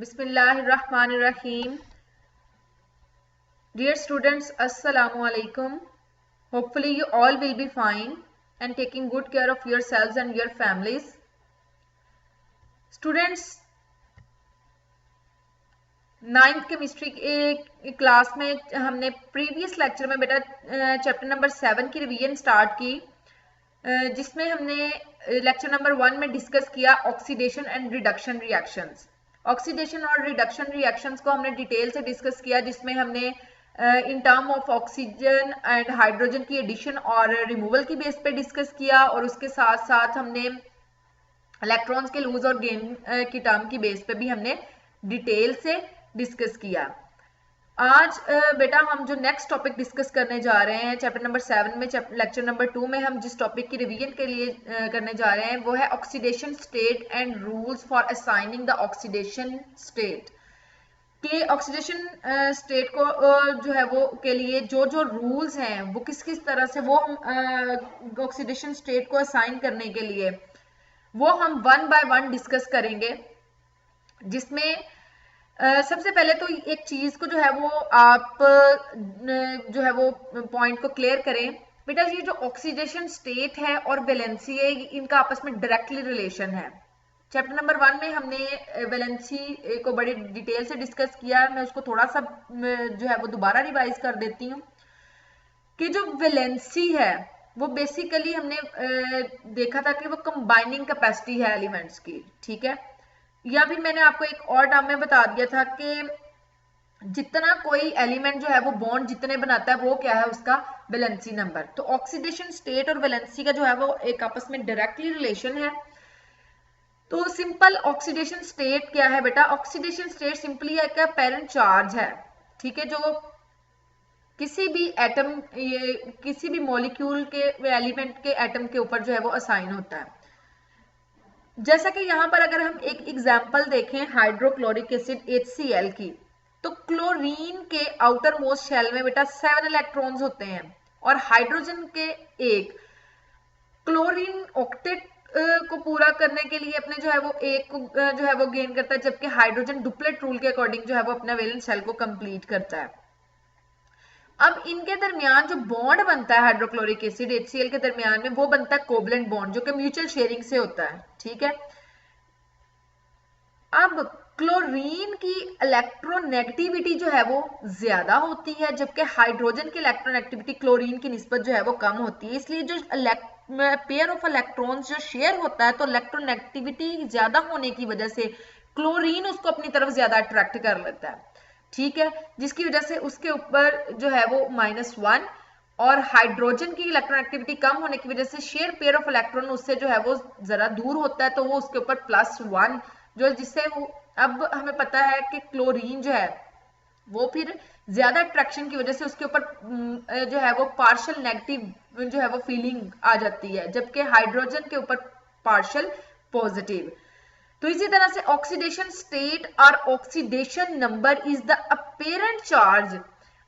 Bismillahirrahmanirrahim. Dear students, Assalamu alaikum. Hopefully you all will be fine and taking good care of yourselves and your families. Students, 9th chemistry के class में हमने previous lecture में बेटा chapter number 7 की revision start की, जिसमें हमने lecture number 1 में डिस्कस किया oxidation and reduction reactions. Oxidation और रिडक्शन रिएक्शंस को हमने डिटेल से डिस्कस किया, जिसमें हमने in term of oxygen and hydrogen की एडिशन और रिमूवल की बेस पे डिस्कस किया, और उसके साथ साथ हमने इलेक्ट्रॉन्स के लूज और गेन की टर्म की बेस पे भी हमने डिटेल से डिस्कस किया। आज बेटा हम जो नेक्स्ट टॉपिक डिस्कस करने जा रहे हैं चैप्टर नंबर 7 में, लेक्चर नंबर 2 में हम जिस टॉपिक की रिवीजन के लिए करने जा रहे हैं वो है oxidation state and rules for assigning the oxidation state. कि ऑक्सीडेशन स्टेट को जो है वो के लिए जो जो रूल्स हैं वो किस किस तरह से वो हम ऑक्सीडेशन स्टेट को असाइन करने के लिए वो हम वन बाय वन डिस्कस करेंगे, जिसमें सबसे पहले तो एक चीज को जो है वो आप जो है वो पॉइंट को क्लियर करें बेटा। ये जो ऑक्सीडेशन स्टेट है और वैलेंसी है, इनका आपस में डायरेक्टली रिलेशन है। चैप्टर नंबर 1 में हमने वैलेंसी को बड़ी डिटेल से डिस्कस किया। मैं उसको थोड़ा सा जो है वो दोबारा रिवाइज कर देती हूँ कि जो वैलेंसी है वो बेसिकली हमने देखा था कि वो कंबाइनिंग कैपेसिटी है एलिमेंट्स की, ठीक है। या फिर मैंने आपको एक और टर्म में बता दिया था कि जितना कोई एलिमेंट जो है वो बॉन्ड जितने बनाता है वो क्या है, उसका वैलेंसी नंबर। तो ऑक्सीडेशन स्टेट और वैलेंसी का जो है वो एक आपस में डायरेक्टली रिलेशन है। तो सिंपल ऑक्सीडेशन स्टेट क्या है बेटा? ऑक्सीडेशन स्टेट सिंपली एक अपेरेंट चार्ज है, ठीक है, जो किसी भी एटम किसी भी मॉलिक्यूल के एलिमेंट के एटम के ऊपर जो है वो असाइन होता है। जैसा कि यहाँ पर अगर हम एक एग्जाम्पल देखें हाइड्रोक्लोरिक एसिड HCl की, तो क्लोरीन के आउटर मोस्ट शेल में बेटा 7 इलेक्ट्रॉन्स होते हैं और हाइड्रोजन के एक। क्लोरीन ऑक्टेट को पूरा करने के लिए अपने जो है वो एक जो है वो गेन करता है, जबकि हाइड्रोजन डुप्लेट रूल के अकॉर्डिंग जो है वो अपना वैलेंस शेल को कंप्लीट करता है। अब इनके दरमियान जो बॉन्ड बनता है हाइड्रोक्लोरिक एसिड HCl के दरमियान में, वो बनता है कोवलेंट बॉन्ड, जो कि म्यूचुअल शेयरिंग से होता है, ठीक है। अब क्लोरीन की इलेक्ट्रोनेगेटिविटी जो है वो ज्यादा होती है, जबकि हाइड्रोजन की इलेक्ट्रोनेगेटिविटी क्लोरीन की निस्बत जो है वो कम होती है। इसलिए जो पेयर ऑफ इलेक्ट्रॉन्स जो शेयर होता है, तो इलेक्ट्रोनेगेटिविटी ज्यादा होने की वजह से क्लोरीन उसको अपनी तरफ ज्यादा अट्रैक्ट कर लेता है, ठीक है, जिसकी वजह से उसके ऊपर जो है वो -1, और हाइड्रोजन की इलेक्ट्रोनेगेटिविटी कम होने की वजह से शेयर पेयर ऑफ इलेक्ट्रॉन उससे जो है वो जरा दूर होता है, तो वो उसके ऊपर +1 जो जिससे अब हमें पता है कि क्लोरीन जो है वो फिर ज्यादा अट्रैक्शन की वजह से उसके ऊपर जो है वो पार्शियल नेगेटिव जो है वो फीलिंग आ जाती है, जबकि हाइड्रोजन के ऊपर पार्शियल पॉजिटिव। तो इसी तरह से ऑक्सीडेशन स्टेट और oxidation number is the apparent charge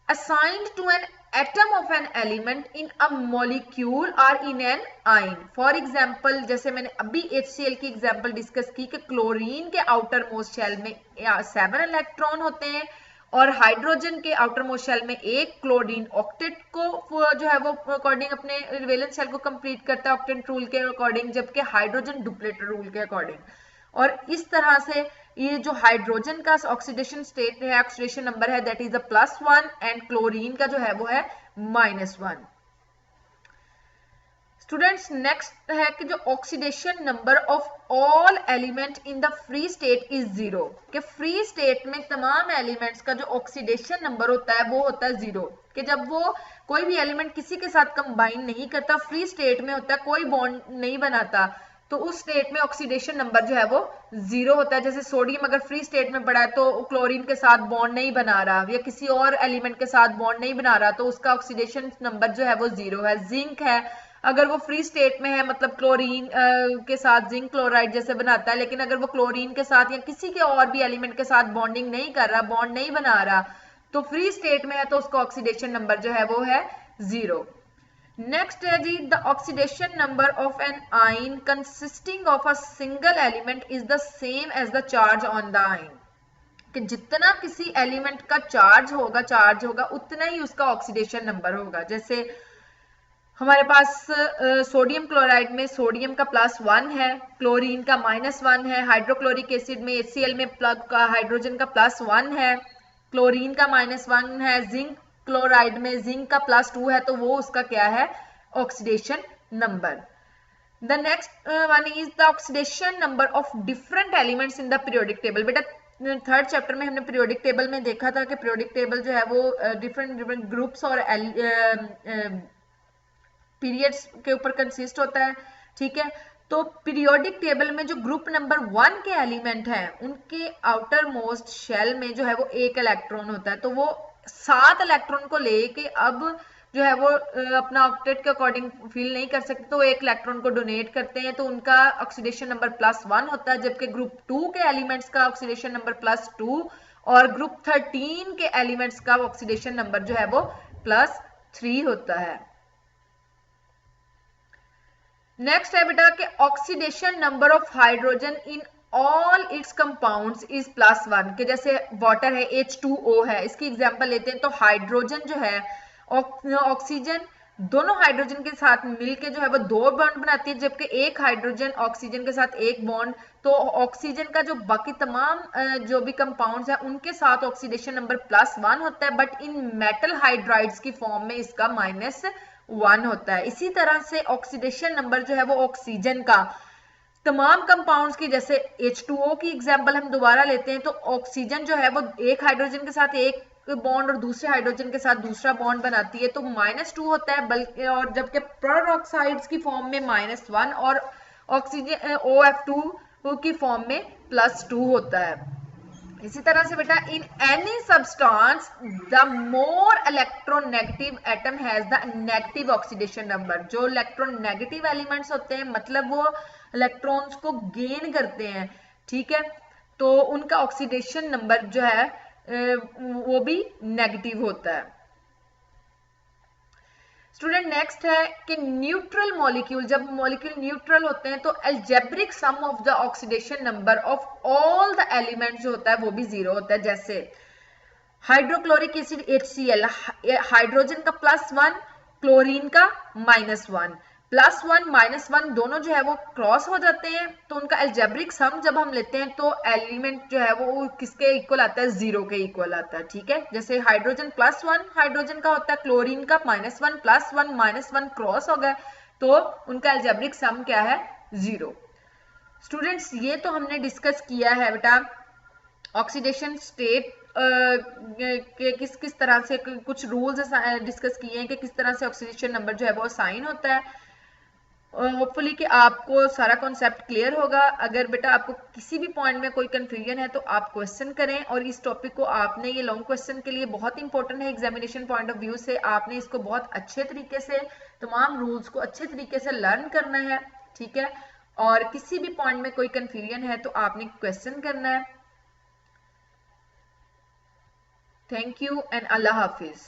assigned to an atom of an element in a molecule और in an ion. For example, जैसे मैंने अभी HCl की एग्जाम्पल डिस्कस की कि क्लोरीन के आउटर मोस्ट शेल में 7 इलेक्ट्रॉन होते हैं और हाइड्रोजन के आउटर मोस्ट शेल में एक। क्लोरीन ऑक्टेट को जो है वो अकॉर्डिंग अपने वैलेंस शेल को कंप्लीट करता है ऑक्टेट रूल के अकॉर्डिंग, जबकि हाइड्रोजन डुप्लेट रूल के अकॉर्डिंग। और इस तरह से ये जो हाइड्रोजन का ऑक्सीडेशन स्टेट है, ऑक्सीडेशन नंबर है, that is a +1, and chlorine का जो है वो है -1। स्टूडेंट्स, नेक्स्ट है कि जो oxidation number of all element in the free state is 0, कि फ्री स्टेट में तमाम एलिमेंट्स का जो ऑक्सीडेशन नंबर होता है वो होता है 0, कि जब वो कोई भी एलिमेंट किसी के साथ कंबाइन नहीं करता, फ्री स्टेट में होता है, कोई बॉन्ड नहीं बनाता, तो उस स्टेट में ऑक्सीडेशन नंबर जो है वो 0 होता है। जैसे सोडियम अगर फ्री स्टेट में पड़ा है तो क्लोरीन के साथ बॉन्ड नहीं बना रहा या किसी और एलिमेंट के साथ बॉन्ड नहीं बना रहा, तो उसका ऑक्सीडेशन नंबर जो है वो 0 है। जिंक है, अगर वो फ्री स्टेट में है, मतलब क्लोरीन के साथ जिंक क्लोराइड जैसे बनाता है, लेकिन अगर वो क्लोरीन के साथ या किसी के और भी एलिमेंट के साथ बॉन्डिंग नहीं कर रहा, बॉन्ड नहीं बना रहा, तो फ्री स्टेट में है, तो उसका ऑक्सीडेशन नंबर जो है वो है 0। नेक्स्ट है जी, the oxidation number of an ion consisting of a single element is the same as the charge on the ion. कि जितना किसी एलिमेंट का चार्ज होगा उतना ही उसका ऑक्सीडेशन नंबर होगा। जैसे हमारे पास सोडियम क्लोराइड में सोडियम का +1 है, क्लोरीन का -1 है, हाइड्रोक्लोरिक एसिड में HCl में प्लग का हाइड्रोजन का +1 है, क्लोरीन का -1 है, जिंक क्लोराइड में जिंक का +2 है, तो वो उसका क्या है oxidation number. The next one is the oxidation number of different elements in the periodic table. बेटा थर्ड चैप्टर में हमने पीरियोडिक टेबल में देखा था कि पीरियोडिक टेबल जो है वो डिफरेंट ग्रुप्स और पीरियड्स के ऊपर कंसिस्ट होता है, ठीक है। तो पीरियोडिक टेबल में जो ग्रुप नंबर 1 के एलिमेंट हैं उनके आउटर मोस्ट शेल में जो है वो 1 इलेक्ट्रॉन होता है, तो वो 7 इलेक्ट्रॉन को लेके अब जो है वो अपना ऑक्टेट के अकॉर्डिंग फिल नहीं कर सकते, तो 1 इलेक्ट्रॉन को डोनेट करते हैं, तो उनका ऑक्सीडेशन नंबर +1 होता है। जबकि ग्रुप 2 के एलिमेंट्स का ऑक्सीडेशन नंबर +2 और ग्रुप 13 के एलिमेंट्स का ऑक्सीडेशन नंबर जो है वो +3 होता है। नेक्स्ट है बेटा कि oxidation number of hydrogen in all it's compounds is +1, कि जैसे वाटर है H2O है, इसकी एग्जांपल लेते हैं। तो हाइड्रोजन जो है ऑक्सीजन दोनों हाइड्रोजन के साथ मिलके जो है वो 2 बॉन्ड बनाती है, जबकि एक हाइड्रोजन ऑक्सीजन के साथ 1 बॉन्ड। तो ऑक्सीजन का जो बाकी तमाम जो भी कंपाउंड्स है उनके साथ ऑक्सीडेशन नंबर +1 होता है, बट इन मेटल हाइड्राइड्स की फॉर्म में इसका -1 होता है। इसी तरह से ऑक्सीडेशन नंबर जो है वो ऑक्सीजन का तमाम कंपाउंड्स की, जैसे H2O की एग्जांपल हम दोबारा लेते हैं, तो ऑक्सीजन जो है वो एक हाइड्रोजन के साथ एक बॉन्ड और दूसरे हाइड्रोजन के साथ दूसरा बॉन्ड बनाती है, तो -2 होता है, बल्कि और जबकि पेरोक्साइड्स की फॉर्म में -1 और ऑक्सीजन OF2 की फॉर्म में +2 होता है। इसी तरह से बेटा in any substance the more electronegative atom has the negative oxidation number. जो इलेक्ट्रोनेगेटिव एलिमेंट्स होते हैं मतलब वो इलेक्ट्रॉन्स को गेन करते हैं, ठीक है, तो उनका ऑक्सीडेशन नंबर जो है वो भी नेगेटिव होता है। स्टूडेंट नेक्स्ट है कि न्यूट्रल मॉलिक्यूल, जब मॉलिक्यूल न्यूट्रल होते हैं तो algebraic sum of the oxidation number of all the elements जो होता है वो भी 0 होता है। जैसे हाइड्रोक्लोरिक एसिड HCl, हाइड्रोजन का +1, क्लोरीन का -1, +1 -1 दोनों जो है वो क्रॉस हो जाते हैं, तो उनका अलजेब्रिक सम जब हम लेते हैं तो एलिमेंट जो है वो किसके इक्वल आता है, 0 के इक्वल आता है, ठीक है। जैसे हाइड्रोजन +1 हाइड्रोजन का होता है, क्लोरीन का -1 +1 -1 क्रॉस हो गए, तो उनका अलजेब्रिक सम क्या है, 0। स्टूडेंट्स ये तो हमने डिस्कस किया है बेटा ऑक्सीडेशन स्टेट के किस तरह से कुछ रूल्स डिस्कस किए हैं कि किस तरह से ऑक्सीडेशन नंबर जो है वो साइन होता है। होपफुली कि आपको सारा कॉन्सेप्ट क्लियर होगा। अगर बेटा आपको किसी भी पॉइंट में कोई कंफ्यूजन है तो आप क्वेश्चन करें, और इस टॉपिक को आपने, ये लॉन्ग क्वेश्चन के लिए बहुत इंपॉर्टेंट है एग्जामिनेशन पॉइंट ऑफ व्यू से, आपने इसको बहुत अच्छे तरीके से तमाम रूल्स को अच्छे तरीके से लर्न करना है, ठीक है। और किसी भी पॉइंट में कोई कंफ्यूजन है तो आपने क्वेश्चन करना है। Thank you and Allah Hafiz.